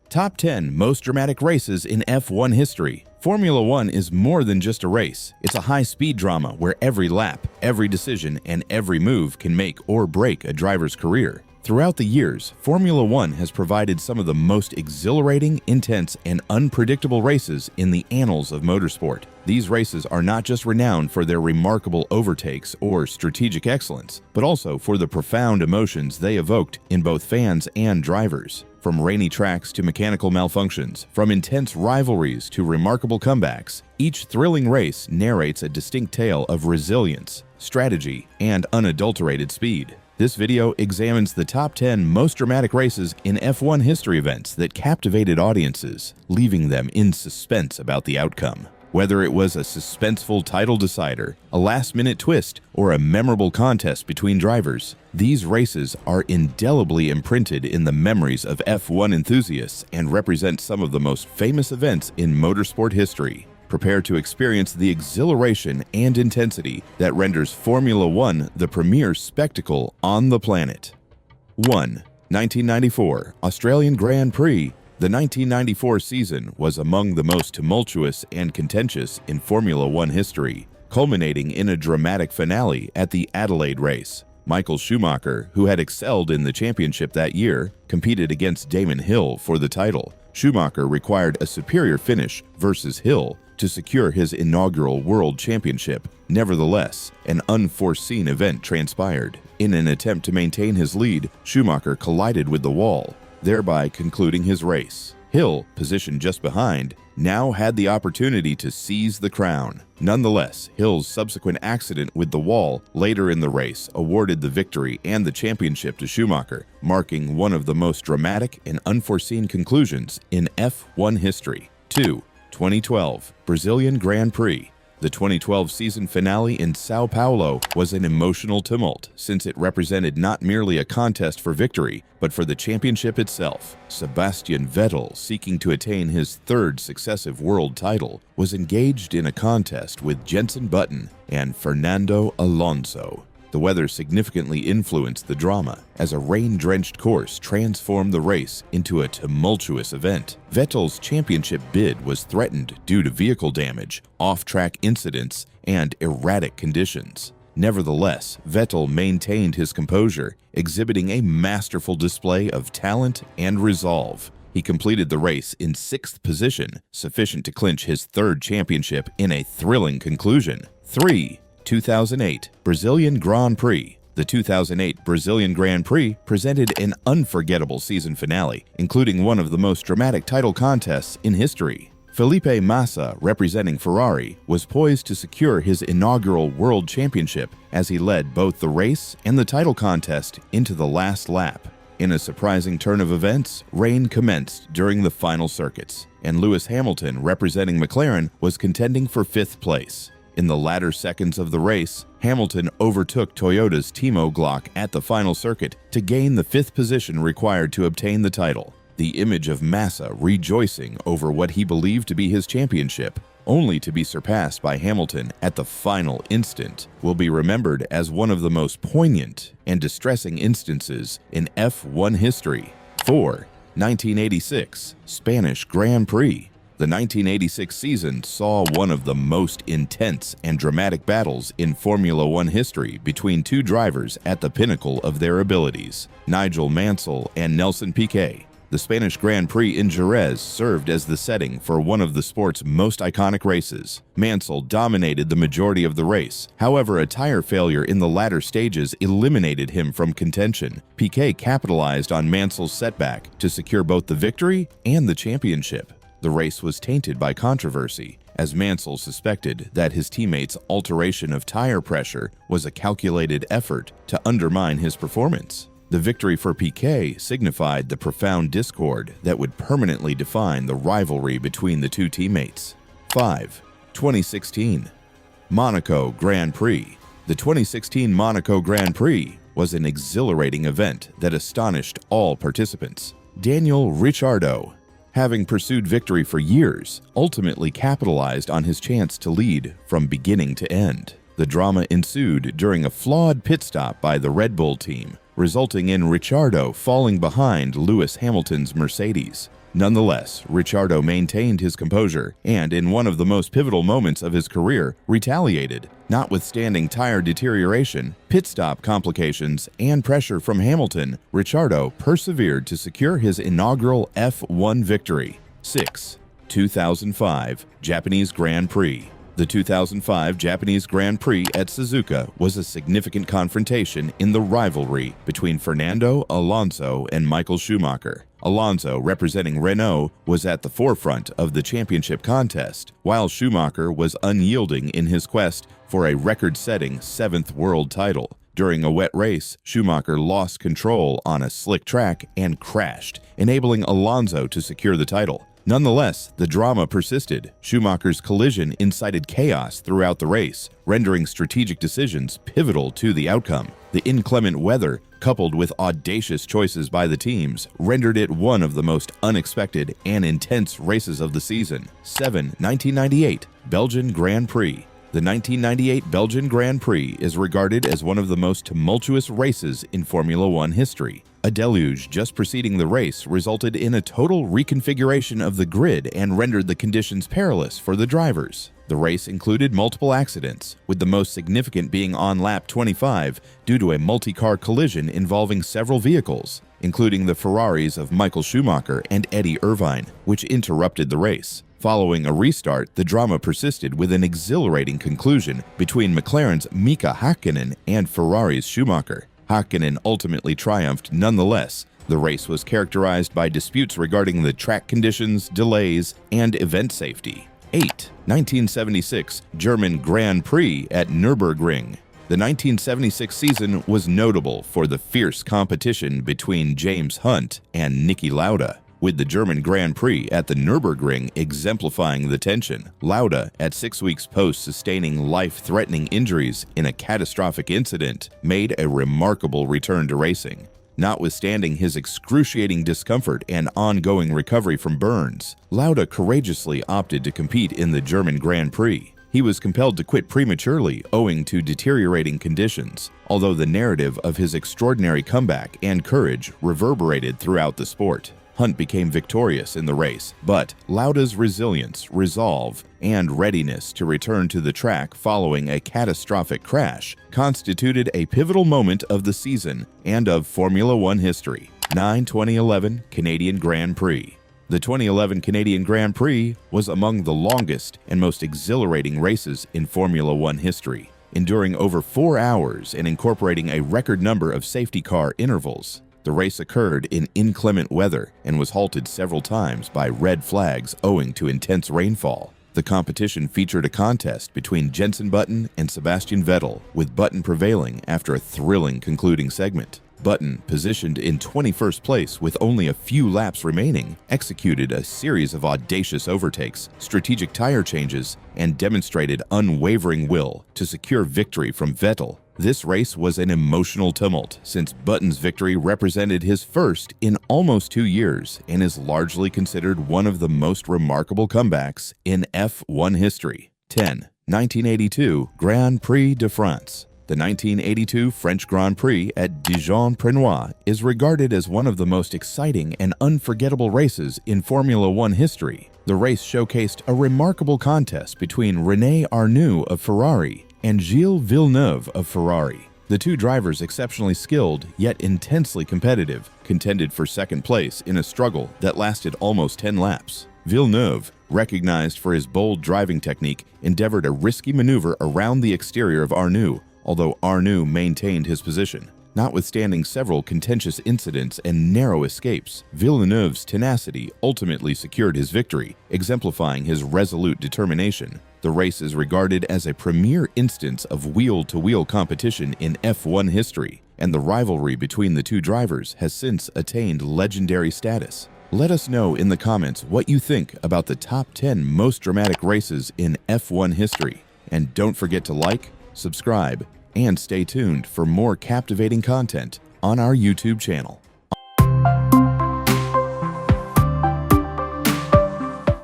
Top 10 Most Dramatic Races in F1 History. Formula One is more than just a race. It's a high-speed drama where every lap, every decision, and every move can make or break a driver's career. Throughout the years, Formula One has provided some of the most exhilarating, intense, and unpredictable races in the annals of motorsport. These races are not just renowned for their remarkable overtakes or strategic excellence, but also for the profound emotions they evoked in both fans and drivers. From rainy tracks to mechanical malfunctions, from intense rivalries to remarkable comebacks, each thrilling race narrates a distinct tale of resilience, strategy, and unadulterated speed. This video examines the top 10 most dramatic races in F1 history events that captivated audiences, leaving them in suspense about the outcome. Whether it was a suspenseful title decider, a last-minute twist, or a memorable contest between drivers, these races are indelibly imprinted in the memories of F1 enthusiasts and represent some of the most famous events in motorsport history. Prepare to experience the exhilaration and intensity that renders Formula One the premier spectacle on the planet. 1. 1994 Australian Grand Prix. The 1994 season was among the most tumultuous and contentious in Formula One history, culminating in a dramatic finale at the Adelaide race. Michael Schumacher, who had excelled in the championship that year, competed against Damon Hill for the title. Schumacher required a superior finish versus Hill to secure his inaugural World Championship. Nevertheless, an unforeseen event transpired. In an attempt to maintain his lead, Schumacher collided with the wall, thereby concluding his race. Hill, positioned just behind, now had the opportunity to seize the crown. Nonetheless, Hill's subsequent accident with the wall later in the race awarded the victory and the championship to Schumacher, marking one of the most dramatic and unforeseen conclusions in F1 history. 2. 2012 Brazilian Grand Prix. The 2012 season finale in São Paulo was an emotional tumult since it represented not merely a contest for victory, but for the championship itself. Sebastian Vettel, seeking to attain his third successive world title, was engaged in a contest with Jenson Button and Fernando Alonso. The weather significantly influenced the drama, as a rain-drenched course transformed the race into a tumultuous event. Vettel's championship bid was threatened due to vehicle damage, off-track incidents, and erratic conditions. Nevertheless, Vettel maintained his composure, exhibiting a masterful display of talent and resolve. He completed the race in 6th position, sufficient to clinch his third championship in a thrilling conclusion. 3. 2008 Brazilian Grand Prix. The 2008 Brazilian Grand Prix presented an unforgettable season finale, including one of the most dramatic title contests in history. Felipe Massa, representing Ferrari, was poised to secure his inaugural World Championship as he led both the race and the title contest into the last lap. In a surprising turn of events, rain commenced during the final circuits, and Lewis Hamilton, representing McLaren, was contending for 5th place. In the latter seconds of the race, Hamilton overtook Toyota's Timo Glock at the final circuit to gain the 5th position required to obtain the title. The image of Massa rejoicing over what he believed to be his championship, only to be surpassed by Hamilton at the final instant, will be remembered as one of the most poignant and distressing instances in F1 history. 4. 1986 Spanish Grand Prix. The 1986 season saw one of the most intense and dramatic battles in Formula One history between two drivers at the pinnacle of their abilities, Nigel Mansell and Nelson Piquet. The Spanish Grand Prix in Jerez served as the setting for one of the sport's most iconic races. Mansell dominated the majority of the race. However, a tire failure in the latter stages eliminated him from contention. Piquet capitalized on Mansell's setback to secure both the victory and the championship. The race was tainted by controversy, as Mansell suspected that his teammates' alteration of tire pressure was a calculated effort to undermine his performance. The victory for Piquet signified the profound discord that would permanently define the rivalry between the two teammates. 5. 2016 Monaco Grand Prix. The 2016 Monaco Grand Prix was an exhilarating event that astonished all participants. Daniel Ricciardo, having pursued victory for years, ultimately capitalized on his chance to lead from beginning to end. The drama ensued during a flawed pit stop by the Red Bull team, resulting in Ricciardo falling behind Lewis Hamilton's Mercedes. Nonetheless, Ricciardo maintained his composure and, in one of the most pivotal moments of his career, retaliated. Notwithstanding tire deterioration, pit stop complications, and pressure from Hamilton, Ricciardo persevered to secure his inaugural F1 victory. 6. 2005 Japanese Grand Prix. The 2005 Japanese Grand Prix at Suzuka was a significant confrontation in the rivalry between Fernando Alonso and Michael Schumacher. Alonso, representing Renault, was at the forefront of the championship contest, while Schumacher was unyielding in his quest for a record-setting 7th world title. During a wet race, Schumacher lost control on a slick track and crashed, enabling Alonso to secure the title. Nonetheless, the drama persisted. Schumacher's collision incited chaos throughout the race, rendering strategic decisions pivotal to the outcome. The inclement weather, coupled with audacious choices by the teams, rendered it one of the most unexpected and intense races of the season. 7. 1998 Belgian Grand Prix. The 1998 Belgian Grand Prix is regarded as one of the most tumultuous races in Formula One history. A deluge just preceding the race resulted in a total reconfiguration of the grid and rendered the conditions perilous for the drivers. The race included multiple accidents, with the most significant being on lap 25 due to a multi-car collision involving several vehicles, including the Ferraris of Michael Schumacher and Eddie Irvine, which interrupted the race. Following a restart, the drama persisted with an exhilarating conclusion between McLaren's Mika Häkkinen and Ferrari's Schumacher. Häkkinen ultimately triumphed nonetheless. The race was characterized by disputes regarding the track conditions, delays, and event safety. 8. 1976 German Grand Prix at Nürburgring. The 1976 season was notable for the fierce competition between James Hunt and Niki Lauda, with the German Grand Prix at the Nürburgring exemplifying the tension. Lauda, at 6 weeks post-sustaining life-threatening injuries in a catastrophic incident, made a remarkable return to racing. Notwithstanding his excruciating discomfort and ongoing recovery from burns, Lauda courageously opted to compete in the German Grand Prix. He was compelled to quit prematurely owing to deteriorating conditions, although the narrative of his extraordinary comeback and courage reverberated throughout the sport. Hunt became victorious in the race, but Lauda's resilience, resolve, and readiness to return to the track following a catastrophic crash constituted a pivotal moment of the season and of Formula One history. 9. 2011 Canadian Grand Prix. The 2011 Canadian Grand Prix was among the longest and most exhilarating races in Formula One history, enduring over 4 hours and incorporating a record number of safety car intervals. The race occurred in inclement weather and was halted several times by red flags owing to intense rainfall. The competition featured a contest between Jenson Button and Sebastian Vettel, with Button prevailing after a thrilling concluding segment. Button, positioned in 21st place with only a few laps remaining, executed a series of audacious overtakes, strategic tire changes, and demonstrated unwavering will to secure victory from Vettel. This race was an emotional tumult, since Button's victory represented his first in almost 2 years and is largely considered one of the most remarkable comebacks in F1 history. 10. 1982 Grand Prix de France. The 1982 French Grand Prix at Dijon-Prenois is regarded as one of the most exciting and unforgettable races in Formula One history. The race showcased a remarkable contest between René Arnoux of Ferrari and Gilles Villeneuve of Ferrari. The two drivers, exceptionally skilled yet intensely competitive, contended for second place in a struggle that lasted almost 10 laps. Villeneuve, recognized for his bold driving technique, endeavored a risky maneuver around the exterior of Arnoux, although Arnoux maintained his position. Notwithstanding several contentious incidents and narrow escapes, Villeneuve's tenacity ultimately secured his victory, exemplifying his resolute determination. The race is regarded as a premier instance of wheel-to-wheel competition in F1 history, and the rivalry between the two drivers has since attained legendary status. Let us know in the comments what you think about the top 10 most dramatic races in F1 history. And don't forget to like, subscribe, and stay tuned for more captivating content on our YouTube channel.